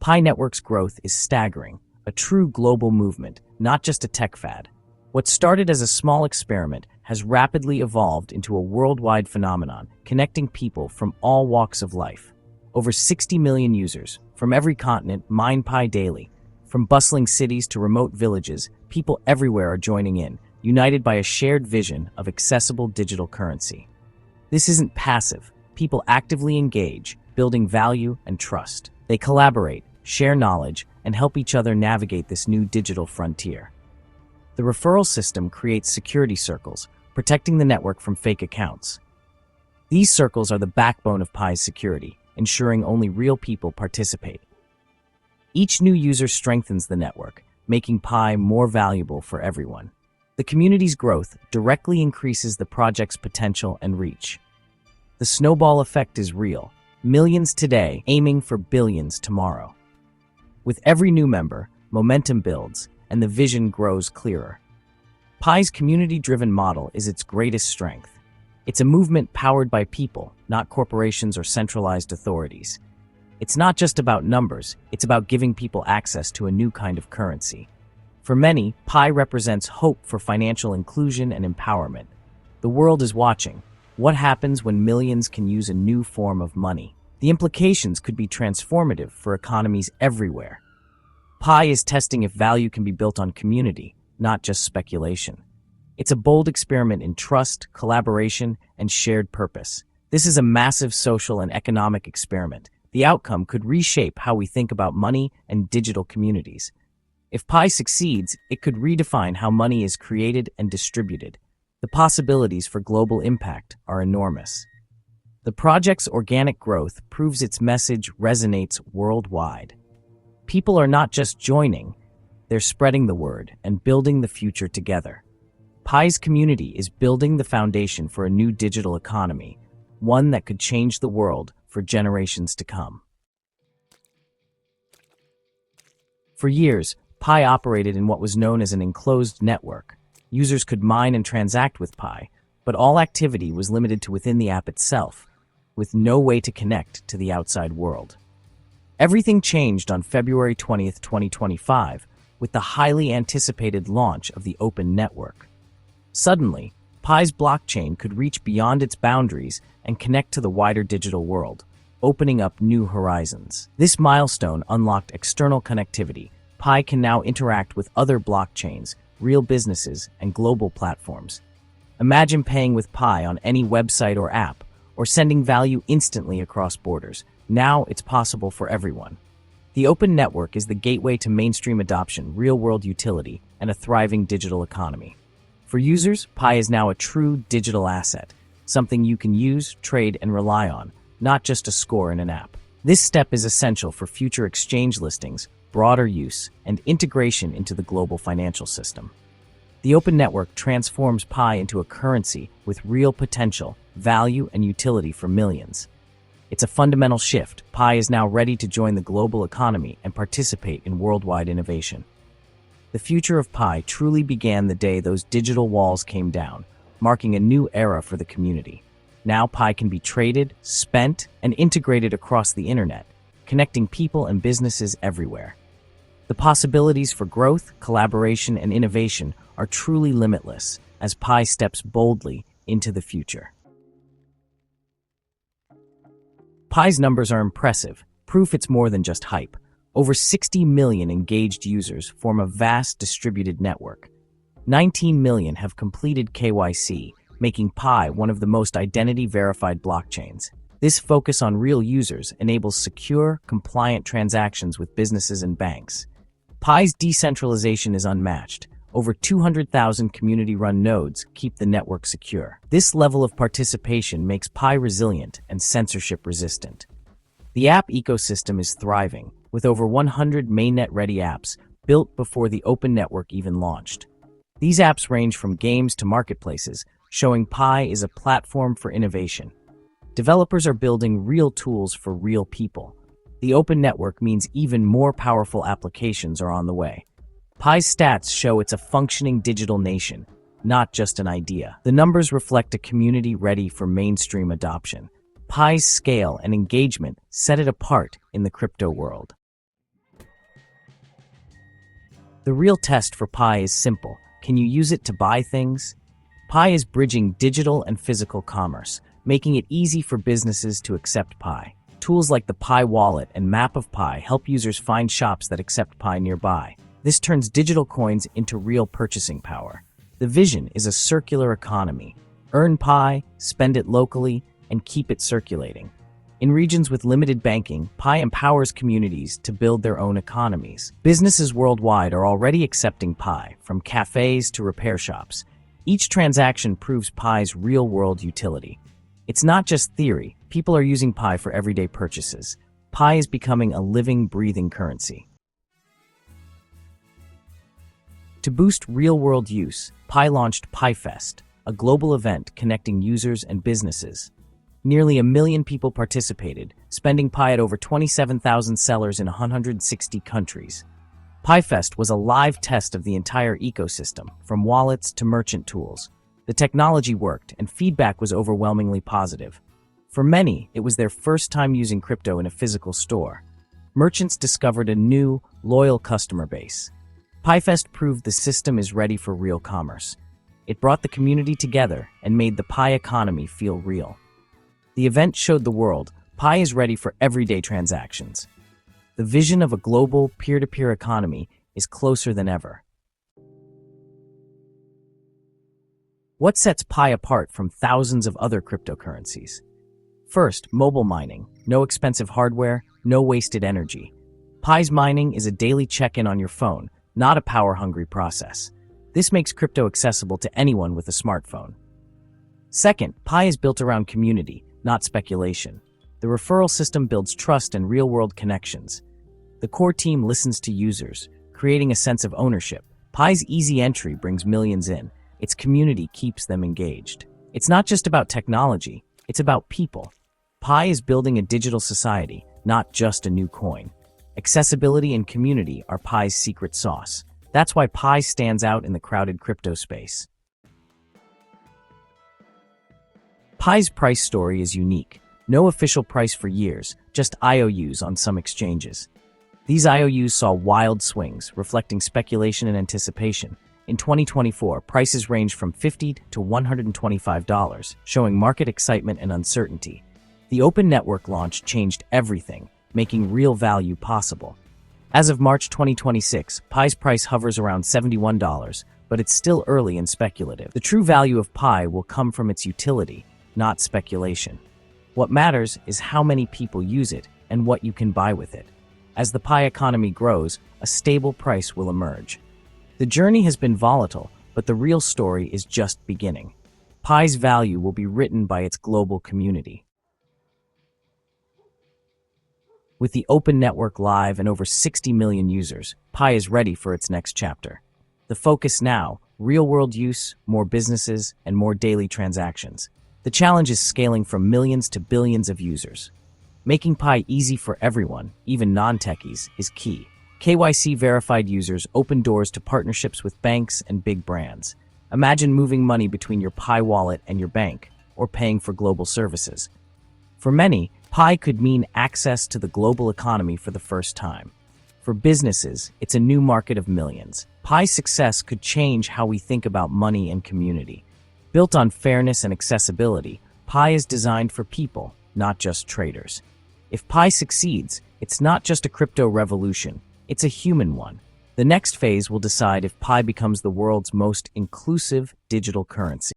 Pi Network's growth is staggering, a true global movement, not just a tech fad. What started as a small experiment has rapidly evolved into a worldwide phenomenon, connecting people from all walks of life. Over 60 million users from every continent mine Pi daily. From bustling cities to remote villages, people everywhere are joining in, united by a shared vision of accessible digital currency. This isn't passive. People actively engage, building value and trust. They collaborate, share knowledge, and help each other navigate this new digital frontier. The referral system creates security circles, protecting the network from fake accounts. These circles are the backbone of Pi's security, ensuring only real people participate. Each new user strengthens the network, making Pi more valuable for everyone. The community's growth directly increases the project's potential and reach. The snowball effect is real, millions today aiming for billions tomorrow. With every new member, momentum builds and the vision grows clearer. Pi's community-driven model is its greatest strength. It's a movement powered by people, not corporations or centralized authorities. It's not just about numbers, it's about giving people access to a new kind of currency. For many, Pi represents hope for financial inclusion and empowerment. The world is watching. What happens when millions can use a new form of money? The implications could be transformative for economies everywhere. Pi is testing if value can be built on community, not just speculation. It's a bold experiment in trust, collaboration, and shared purpose. This is a massive social and economic experiment. The outcome could reshape how we think about money and digital communities. If Pi succeeds, it could redefine how money is created and distributed. The possibilities for global impact are enormous. The project's organic growth proves its message resonates worldwide. People are not just joining, they're spreading the word and building the future together. Pi's community is building the foundation for a new digital economy, one that could change the world for generations to come. For years, Pi operated in what was known as an enclosed network. Users could mine and transact with Pi, but all activity was limited to within the app itself, with no way to connect to the outside world. Everything changed on February 20th, 2025, with the highly anticipated launch of the Open Network. Suddenly, Pi's blockchain could reach beyond its boundaries and connect to the wider digital world, opening up new horizons. This milestone unlocked external connectivity. Pi can now interact with other blockchains, real businesses, and global platforms. Imagine paying with Pi on any website or app, or sending value instantly across borders. Now it's possible for everyone. The Open Network is the gateway to mainstream adoption, real-world utility, and a thriving digital economy. For users, Pi is now a true digital asset, something you can use, trade, and rely on, not just a score in an app. This step is essential for future exchange listings, broader use, and integration into the global financial system. The Open Network transforms Pi into a currency with real potential, value, and utility for millions. It's a fundamental shift. Pi is now ready to join the global economy and participate in worldwide innovation. The future of Pi truly began the day those digital walls came down, marking a new era for the community. Now Pi can be traded, spent, and integrated across the internet, connecting people and businesses everywhere. The possibilities for growth, collaboration, and innovation are truly limitless as Pi steps boldly into the future. Pi's numbers are impressive, proof it's more than just hype. Over 60 million engaged users form a vast distributed network. 19 million have completed KYC, making Pi one of the most identity-verified blockchains. This focus on real users enables secure, compliant transactions with businesses and banks. Pi's decentralization is unmatched. Over 200,000 community-run nodes keep the network secure. This level of participation makes Pi resilient and censorship-resistant. The app ecosystem is thriving, with over 100 mainnet-ready apps built before the Open Network even launched. These apps range from games to marketplaces, showing Pi is a platform for innovation. Developers are building real tools for real people. The Open Network means even more powerful applications are on the way. Pi's stats show it's a functioning digital nation, not just an idea. The numbers reflect a community ready for mainstream adoption. Pi's scale and engagement set it apart in the crypto world. The real test for Pi is simple. Can you use it to buy things? Pi is bridging digital and physical commerce, making it easy for businesses to accept Pi. Tools like the Pi Wallet and Map of Pi help users find shops that accept Pi nearby. This turns digital coins into real purchasing power. The vision is a circular economy. Earn Pi, spend it locally, and keep it circulating. In regions with limited banking, Pi empowers communities to build their own economies. Businesses worldwide are already accepting Pi, from cafes to repair shops. Each transaction proves Pi's real-world utility. It's not just theory. People are using Pi for everyday purchases. Pi is becoming a living, breathing currency. To boost real-world use, Pi launched PiFest, a global event connecting users and businesses. Nearly 1 million people participated, spending Pi at over 27,000 sellers in 160 countries. PiFest was a live test of the entire ecosystem, from wallets to merchant tools. The technology worked, and feedback was overwhelmingly positive. For many, it was their first time using crypto in a physical store. Merchants discovered a new, loyal customer base. PiFest proved the system is ready for real commerce. It brought the community together and made the Pi economy feel real. The event showed the world Pi is ready for everyday transactions. The vision of a global, peer-to-peer economy is closer than ever. What sets Pi apart from thousands of other cryptocurrencies? First, mobile mining. No expensive hardware, no wasted energy. Pi's mining is a daily check-in on your phone, not a power-hungry process. This makes crypto accessible to anyone with a smartphone. Second, Pi is built around community, not speculation. The referral system builds trust and real-world connections. The core team listens to users, creating a sense of ownership. Pi's easy entry brings millions in. Its community keeps them engaged. It's not just about technology, it's about people. Pi is building a digital society, not just a new coin. Accessibility and community are Pi's secret sauce. That's why Pi stands out in the crowded crypto space. Pi's price story is unique. No official price for years, just IOUs on some exchanges. These IOUs saw wild swings, reflecting speculation and anticipation. In 2024, prices ranged from $50 to $125, showing market excitement and uncertainty. The open network launch changed everything, making real value possible. As of March 2026, Pi's price hovers around $71, but it's still early and speculative. The true value of Pi will come from its utility, not speculation. What matters is how many people use it and what you can buy with it. As the Pi economy grows, a stable price will emerge. The journey has been volatile, but the real story is just beginning. Pi's value will be written by its global community. With the open network live and over 60 million users, Pi is ready for its next chapter. The focus now, real-world use, more businesses, and more daily transactions. The challenge is scaling from millions to billions of users. Making Pi easy for everyone, even non-techies, is key. KYC-verified users open doors to partnerships with banks and big brands. Imagine moving money between your Pi wallet and your bank, or paying for global services. For many, Pi could mean access to the global economy for the first time. For businesses, it's a new market of millions. Pi's success could change how we think about money and community. Built on fairness and accessibility, Pi is designed for people, not just traders. If Pi succeeds, it's not just a crypto revolution, it's a human one. The next phase will decide if Pi becomes the world's most inclusive digital currency.